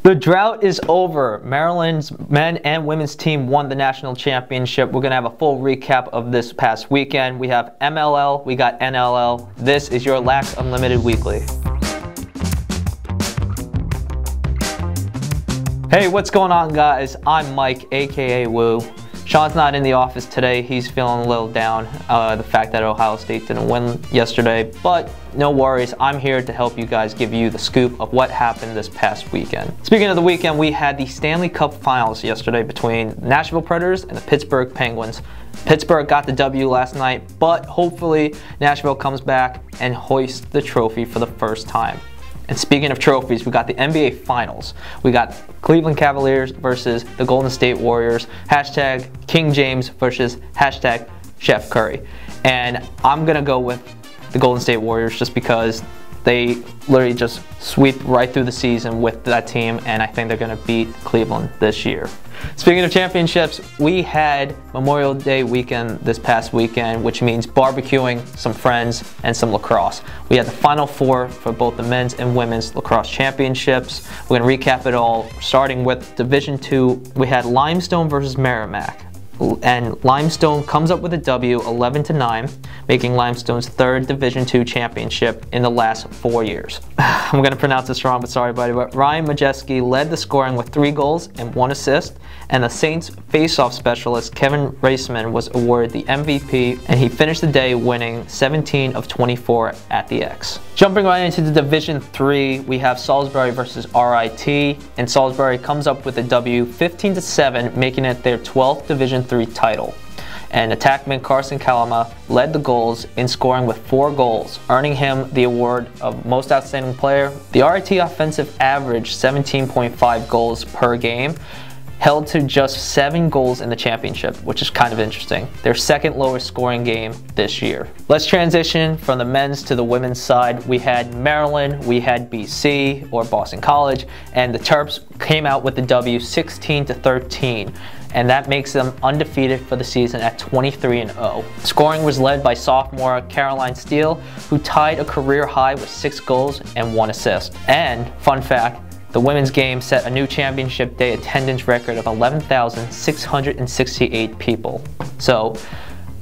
The drought is over. Maryland's men and women's team won the national championship. We're going to have a full recap of this past weekend. We have MLL, we got NLL. This is your Lacrosse Unlimited Weekly. Hey, what's going on, guys? I'm Mike, aka Woo. Sean's not in the office today. He's feeling a little down, the fact that Ohio State didn't win yesterday, but no worries. I'm here to help you guys, give you the scoop of what happened this past weekend. Speaking of the weekend, we had the Stanley Cup Finals yesterday between Nashville Predators and the Pittsburgh Penguins. Pittsburgh got the W last night, but hopefully Nashville comes back and hoists the trophy for the first time. And speaking of trophies, we got the NBA Finals. We got Cleveland Cavaliers versus the Golden State Warriors. Hashtag King James versus hashtag Chef Curry. And I'm going to go with the Golden State Warriors just because they literally just sweep right through the season with that team, and I think they're going to beat Cleveland this year. Speaking of championships, we had Memorial Day weekend this past weekend, which means barbecuing, some friends, and some lacrosse. We had the Final Four for both the men's and women's lacrosse championships. We're going to recap it all, starting with Division II. We had Limestone versus Merrimack. And Limestone comes up with a W, 11-9, making Limestone's third Division II championship in the last 4 years. I'm going to pronounce this wrong, but sorry, buddy. But Ryan Majeski led the scoring with 3 goals and 1 assist, and the Saints face-off specialist Kevin Reisman was awarded the MVP, and he finished the day winning 17 of 24 at the X. Jumping right into the Division III, we have Salisbury versus RIT, and Salisbury comes up with a W, 15-7, making it their 12th Division III title. And attackman Carson Kalama led the goals in scoring with 4 goals, earning him the award of Most Outstanding Player. The RIT offensive average 17.5 goals per game, held to just 7 goals in the championship, which is kind of interesting. Their second lowest scoring game this year. Let's transition from the men's to the women's side. We had Maryland, we had BC, or Boston College, and the Terps came out with the W, 16-13. And that makes them undefeated for the season at 23-0. Scoring was led by sophomore Caroline Steele, who tied a career high with 6 goals and 1 assist. And, fun fact, the women's game set a new championship day attendance record of 11,668 people. So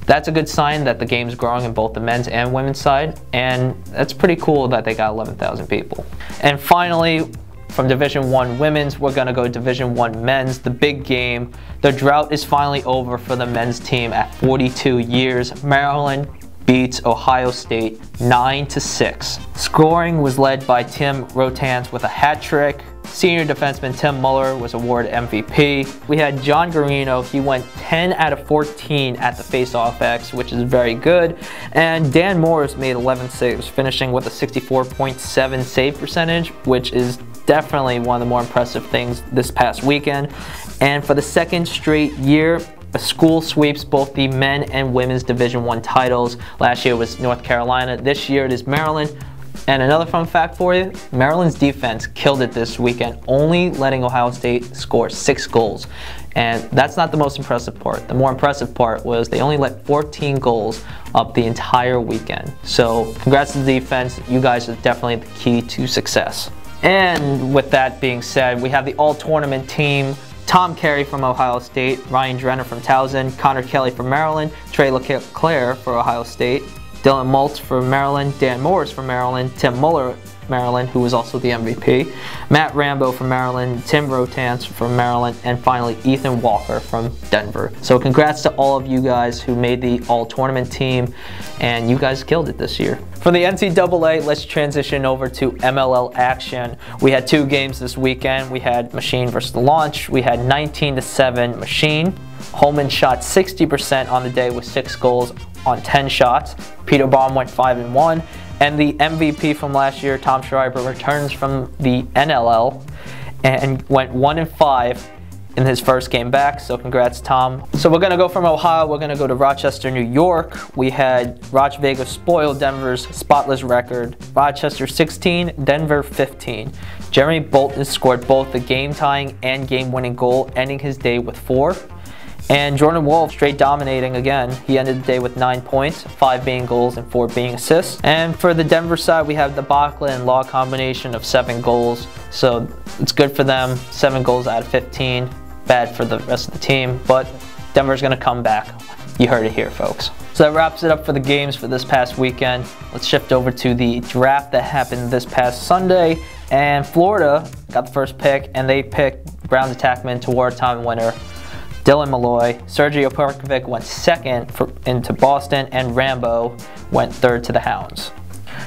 that's a good sign that the game's growing in both the men's and women's side, and that's pretty cool that they got 11,000 people. And finally, from Division I women's, we're going to go Division I men's, the big game. The drought is finally over for the men's team at 42 years. Maryland beats Ohio State 9-6. Scoring was led by Tim Rotans with a hat trick. Senior defenseman Tim Muller was awarded MVP. We had John Garino. He went 10 out of 14 at the face-off X, which is very good. And Dan Morris made 11 saves, finishing with a 64.7 save percentage, which is definitely one of the more impressive things this past weekend. And for the second straight year, a school sweeps both the men and women's Division I titles. Last year was North Carolina. This year it is Maryland. And another fun fact for you, Maryland's defense killed it this weekend, only letting Ohio State score 6 goals. And that's not the most impressive part. The more impressive part was they only let 14 goals up the entire weekend. So congrats to the defense. You guys are definitely the key to success. And with that being said, we have the all-tournament team. Tom Carey from Ohio State, Ryan Drenner from Towson, Connor Kelly from Maryland, Trey LeClaire for Ohio State, Dylan Maltz from Maryland, Dan Morris from Maryland, Tim Muller, Maryland, who was also the MVP, Matt Rambo from Maryland, Tim Rotans from Maryland, and finally Ethan Walker from Denver. So congrats to all of you guys who made the all-tournament team, and you guys killed it this year. From the NCAA, let's transition over to MLL action. We had 2 games this weekend. We had Machine versus the Launch. We had 19-7 Machine. Holman shot 60% on the day with 6 goals on 10 shots. Peter Baum went 5-1. And the MVP from last year, Tom Schreiber, returns from the NLL and went 1-5 in his first game back, so congrats, Tom. So we're going to go from Ohio, we're going to go to Rochester, New York. We had Roch Vegas spoil Denver's spotless record. Rochester 16, Denver 15. Jeremy Bolton scored both the game-tying and game-winning goal, ending his day with 4. And Jordan Wolf straight dominating again. He ended the day with 9 points, 5 being goals and 4 being assists. And for the Denver side, we have the Bachla and Law combination of 7 goals. So It's good for them. 7 goals out of 15. Bad for the rest of the team, but Denver's going to come back. You heard it here, folks. So that wraps it up for the games for this past weekend. Let's shift over to the draft that happened this past Sunday. And Florida got the first pick, and they picked Browns attackman to wartime winner Dylan Malloy. Sergio Perkovic went second into Boston, and Rambo went third to the Hounds.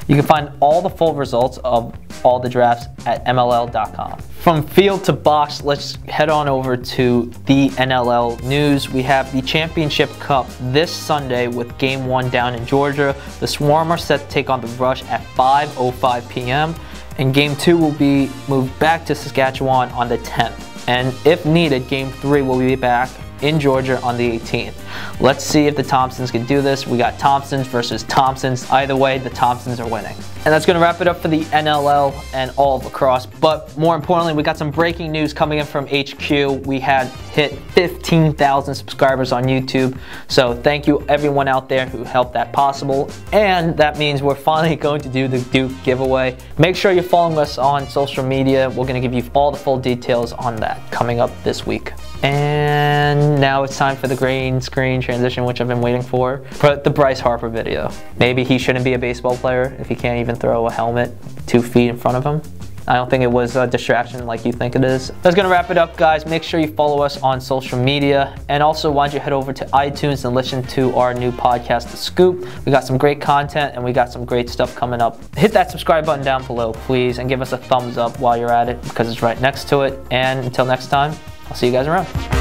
You can find all the full results of all the drafts at MLL.com. From field to box, let's head on over to the NLL news. We have the Championship Cup this Sunday with Game 1 down in Georgia. The Swarm are set to take on the Rush at 5:05 p.m. and Game 2 will be moved back to Saskatchewan on the 10th. And if needed, Game 3 will be back in Georgia on the 18th. Let's see if the Thompsons can do this. We got Thompsons versus Thompsons. Either way, the Thompsons are winning. And that's going to wrap it up for the NLL and all of lacrosse. But more importantly, we got some breaking news coming in from HQ. We had hit 15,000 subscribers on YouTube. So thank you everyone out there who helped that possible. And that means we're finally going to do the Duke giveaway. Make sure you're following us on social media. We're going to give you all the full details on that coming up this week. And now it's time for the green screen transition, which I've been waiting for the Bryce Harper video. Maybe he shouldn't be a baseball player if he can't even throw a helmet 2 feet in front of him. I don't think it was a distraction like you think it is. That's going to wrap it up, guys. Make sure you follow us on social media. And also, why don't you head over to iTunes and listen to our new podcast, The Scoop. We got some great content and we got some great stuff coming up. Hit that subscribe button down below, please, and give us a thumbs up while you're at it because it's right next to it. And until next time, I'll see you guys around.